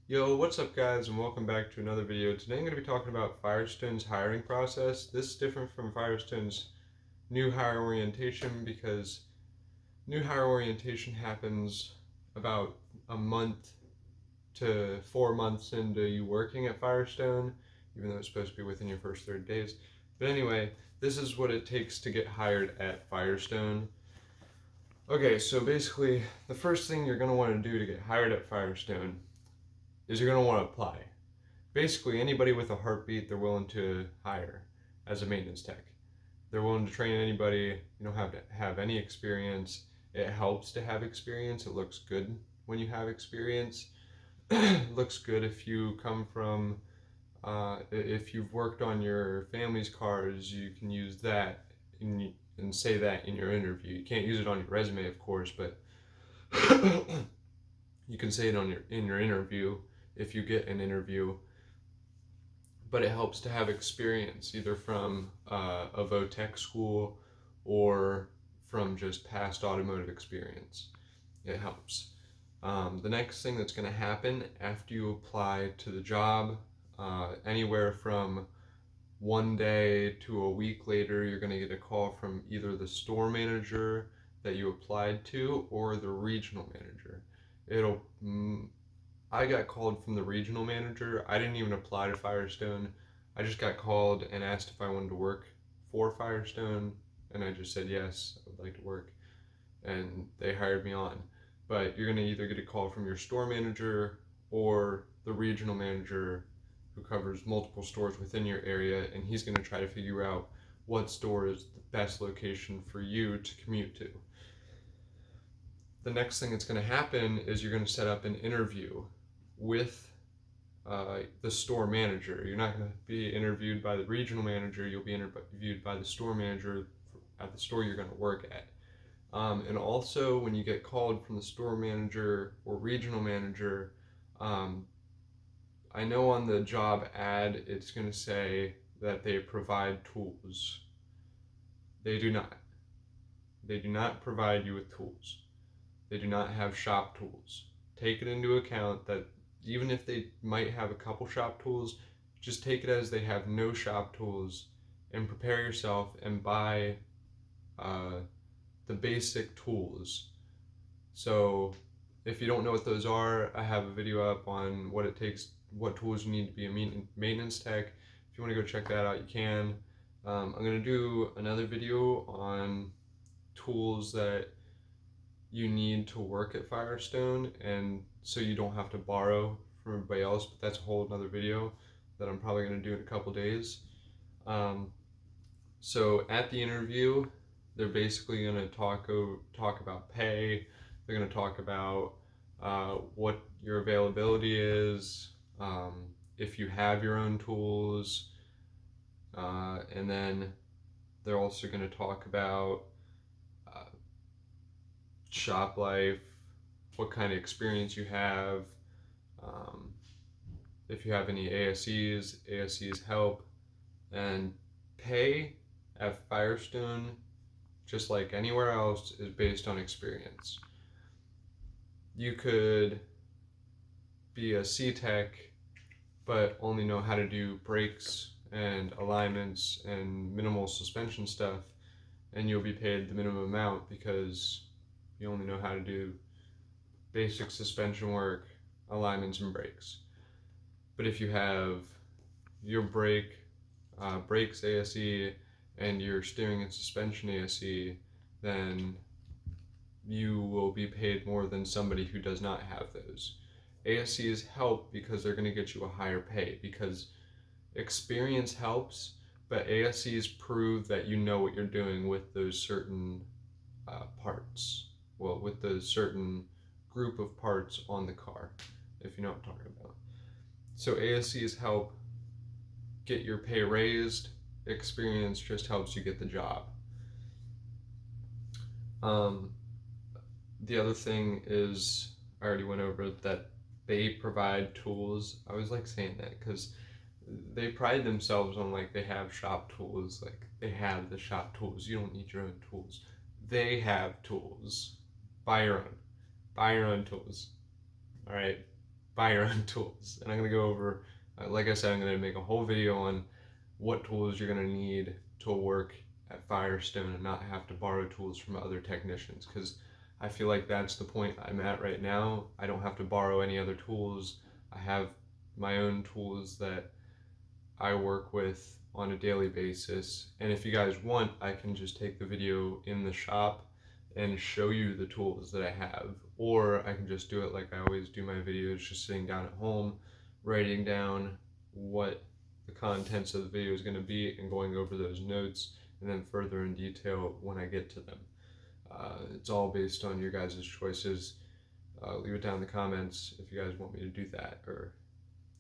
Yo, what's up guys, and welcome back to another video. Today I'm going to be talking about Firestone's hiring process. This is different from Firestone's new hire orientation because new hire orientation happens about a month to 4 months into you working at Firestone, even though it's supposed to be within your first 30 days. But anyway, this is what it takes to get hired at Firestone. Okay, so basically, the first thing you're going to want to do to get hired at Firestone is you're going to want to apply. Basically, anybody with a heartbeat, they're willing to hire as a maintenance tech. They're willing to train anybody. You don't have to have any experience. It helps to have experience. It looks good when you have experience. It looks good if you come from, if you've worked on your family's cars, you can use that and say that in your interview. You can't use it on your resume, of course, but you can say it in your interview if you get an interview. But it helps to have experience either from a VOTEC school or from just past automotive experience. It helps. The next thing that's going to happen after you apply to the job, anywhere from 1 day to a week later, you're going to get a call from either the store manager that you applied to or the regional manager. I got called from the regional manager. I didn't even apply to Firestone. I just got called and asked if I wanted to work for Firestone, and I just said yes, I would like to work, and they hired me on. But you're going to either get a call from your store manager or the regional manager who covers multiple stores within your area, and he's going to try to figure out what store is the best location for you to commute to. The next thing that's going to happen is you're going to set up an interview with the store manager. You're not going to be interviewed by the regional manager, you'll be interviewed by the store manager at the store you're going to work at. And also, when you get called from the store manager or regional manager, I know on the job ad it's going to say that they provide tools. They do not. They do not provide you with tools. They do not have shop tools. Take it into account that even if they might have a couple shop tools, just take it as they have no shop tools, and prepare yourself and buy the basic tools. So if you don't know what those are, I have a video up on what it takes, what tools you need to be a maintenance tech. If you want to go check that out, you can. I'm going to do another video on tools that you need to work at Firestone, and so you don't have to borrow from everybody else, but that's a whole other video that I'm probably going to do in a couple days. So at the interview, they're basically going to talk about pay. They're going to talk about what your availability is, if you have your own tools, and then they're also going to talk about shop life, what kind of experience you have, if you have any ASEs help, and pay at Firestone, just like anywhere else, is based on experience. You could be a C-Tech, but only know how to do brakes and alignments and minimal suspension stuff, and you'll be paid the minimum amount because you only know how to do basic suspension work, alignments, and brakes. But if you have your brakes ASE and your steering and suspension ASE, then you will be paid more than somebody who does not have those. ASEs help because they're going to get you a higher pay, because experience helps, but ASEs prove that you know what you're doing with those certain parts. Well, with the certain group of parts on the car, if you know what I'm talking about. So ASEs help get your pay raised. Experience just helps you get the job. The other thing is, I already went over that they provide tools. I was like saying that because they pride themselves on like they have shop tools, like they have the shop tools. You don't need your own tools. They have tools. Buy your own tools. All right, buy your own tools. And I'm going to go over, like I said, I'm going to make a whole video on what tools you're going to need to work at Firestone and not have to borrow tools from other technicians, because I feel like that's the point I'm at right now. I don't have to borrow any other tools. I have my own tools that I work with on a daily basis. And if you guys want, I can just take the video in the shop and show you the tools that I have. Or I can just do it like I always do my videos, just sitting down at home, writing down what the contents of the video is going to be and going over those notes, and then further in detail when I get to them. It's all based on your guys' choices. Leave it down in the comments if you guys want me to do that, or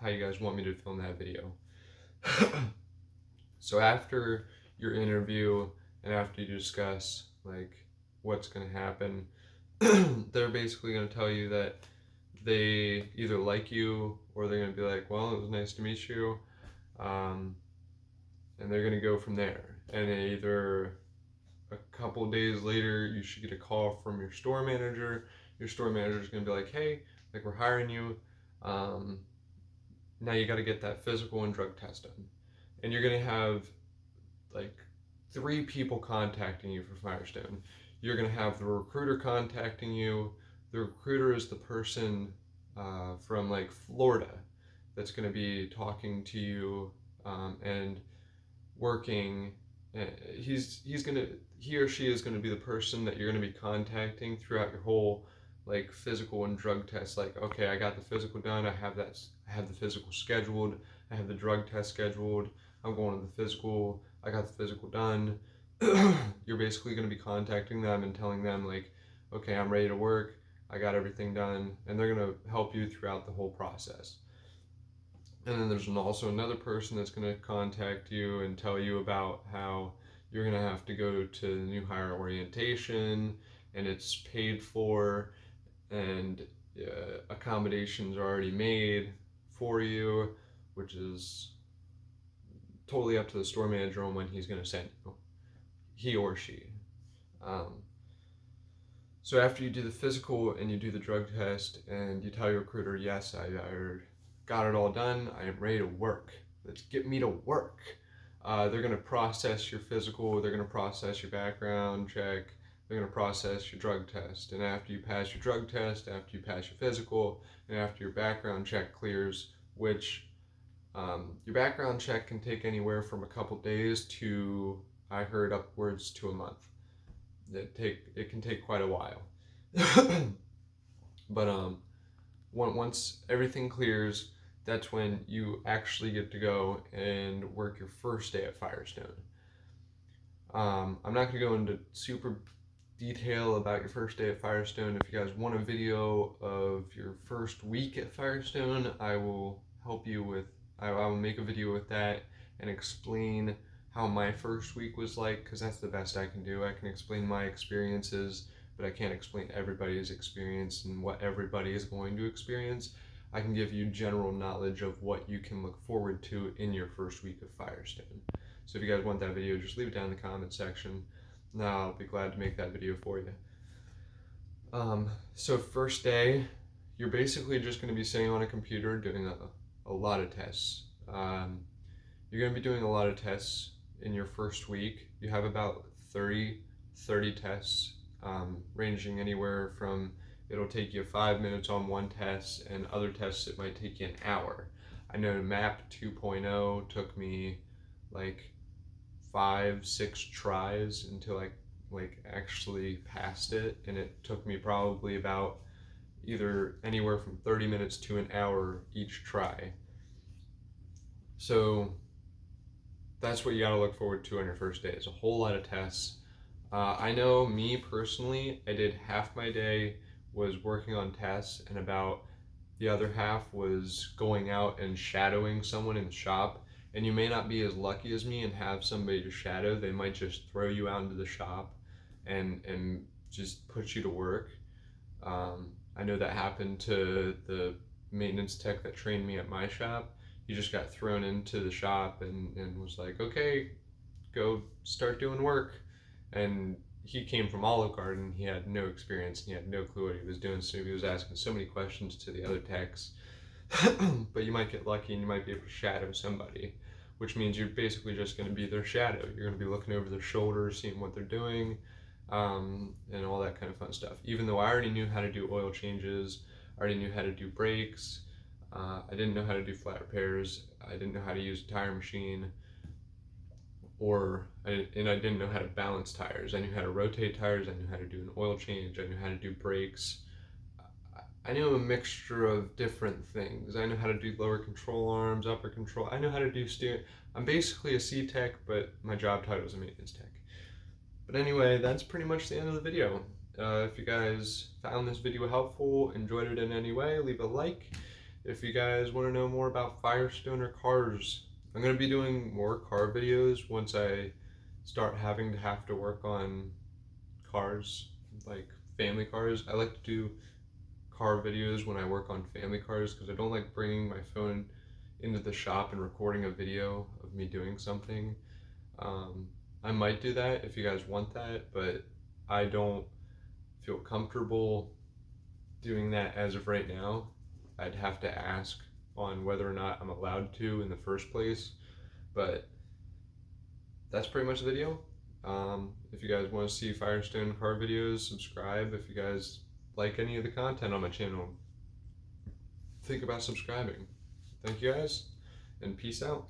how you guys want me to film that video. So after your interview and after you discuss like what's going to happen, they're basically going to tell you that they either like you, or they're going to be like, well, it was nice to meet you, and they're going to go from there. And either a couple days later, you should get a call from your store manager. Your store manager is going to be like, hey, like, we're hiring you. Now you got to get that physical and drug test done. And you're going to have like 3 people contacting you for Firestone. You're going to have the recruiter contacting you. The recruiter is the person from like Florida that's going to be talking to you and working. He or she is going to be the person that you're going to be contacting throughout your whole like physical and drug test. Like, okay, I got the physical done. I have the physical scheduled. I have the drug test scheduled. I'm going to the physical. I got the physical done. You're basically going to be contacting them and telling them like, okay, I'm ready to work. I got everything done, and they're going to help you throughout the whole process. And then there's also another person that's going to contact you and tell you about how you're going to have to go to the new hire orientation, and it's paid for, and accommodations are already made for you, which is totally up to the store manager on when he's going to send you, he or she. So after you do the physical and you do the drug test and you tell your recruiter, yes, I got it all done, I am ready to work. Let's get me to work. They're going to process your physical, they're going to process your background check, they're going to process your drug test. And after you pass your drug test, after you pass your physical, and after your background check clears, which your background check can take anywhere from a couple days to, I heard, upwards to a month. It can take quite a while. But once everything clears, that's when you actually get to go and work your first day at Firestone. I'm not going to go into super detail about your first day at Firestone. If you guys want a video of your first week at Firestone, I will help you with, I will make a video with that and explain how my first week was like, because that's the best I can do. I can explain my experiences, but I can't explain everybody's experience and what everybody is going to experience. I can give you general knowledge of what you can look forward to in your first week of Firestone. So if you guys want that video, just leave it down in the comment section. Now I'll be glad to make that video for you. So first day, you're basically just going to be sitting on a computer doing a lot of tests. You're going to be doing a lot of tests in your first week. You have about 30 tests, ranging anywhere from, it'll take you 5 minutes on one test, and other tests it might take you an hour. I know MAP 2.0 took me like 5-6 tries until I actually passed it, and it took me probably about either anywhere from 30 minutes to an hour each try. So that's what you got to look forward to on your first day, is a whole lot of tests. I know me personally, I did half my day was working on tests, and about the other half was going out and shadowing someone in the shop. And you may not be as lucky as me and have somebody to shadow. They might just throw you out into the shop and just put you to work. I know that happened to the maintenance tech that trained me at my shop. He just got thrown into the shop and was like, okay, go start doing work. And he came from Olive Garden. He had no experience and he had no clue what he was doing. So he was asking so many questions to the other techs. But you might get lucky and you might be able to shadow somebody, which means you're basically just going to be their shadow. You're going to be looking over their shoulder, seeing what they're doing, and all that kind of fun stuff. Even though I already knew how to do oil changes, I already knew how to do brakes, I didn't know how to do flat repairs, I didn't know how to use a tire machine, and I didn't know how to balance tires. I knew how to rotate tires, I knew how to do an oil change, I knew how to do brakes. I knew a mixture of different things. I know how to do lower control arms, upper control. I know how to do steering. I'm basically a C tech, but my job title is a maintenance tech. But anyway, that's pretty much the end of the video. If you guys found this video helpful, enjoyed it in any way, leave a like. If you guys want to know more about Firestone or cars, I'm going to be doing more car videos once I start having to work on cars, like family cars. I like to do car videos when I work on family cars because I don't like bringing my phone into the shop and recording a video of me doing something. I might do that if you guys want that, but I don't feel comfortable doing that as of right now. I'd have to ask on whether or not I'm allowed to in the first place, but that's pretty much the video. If you guys want to see Firestone car videos, subscribe. If you guys like any of the content on my channel, think about subscribing. Thank you guys, and peace out.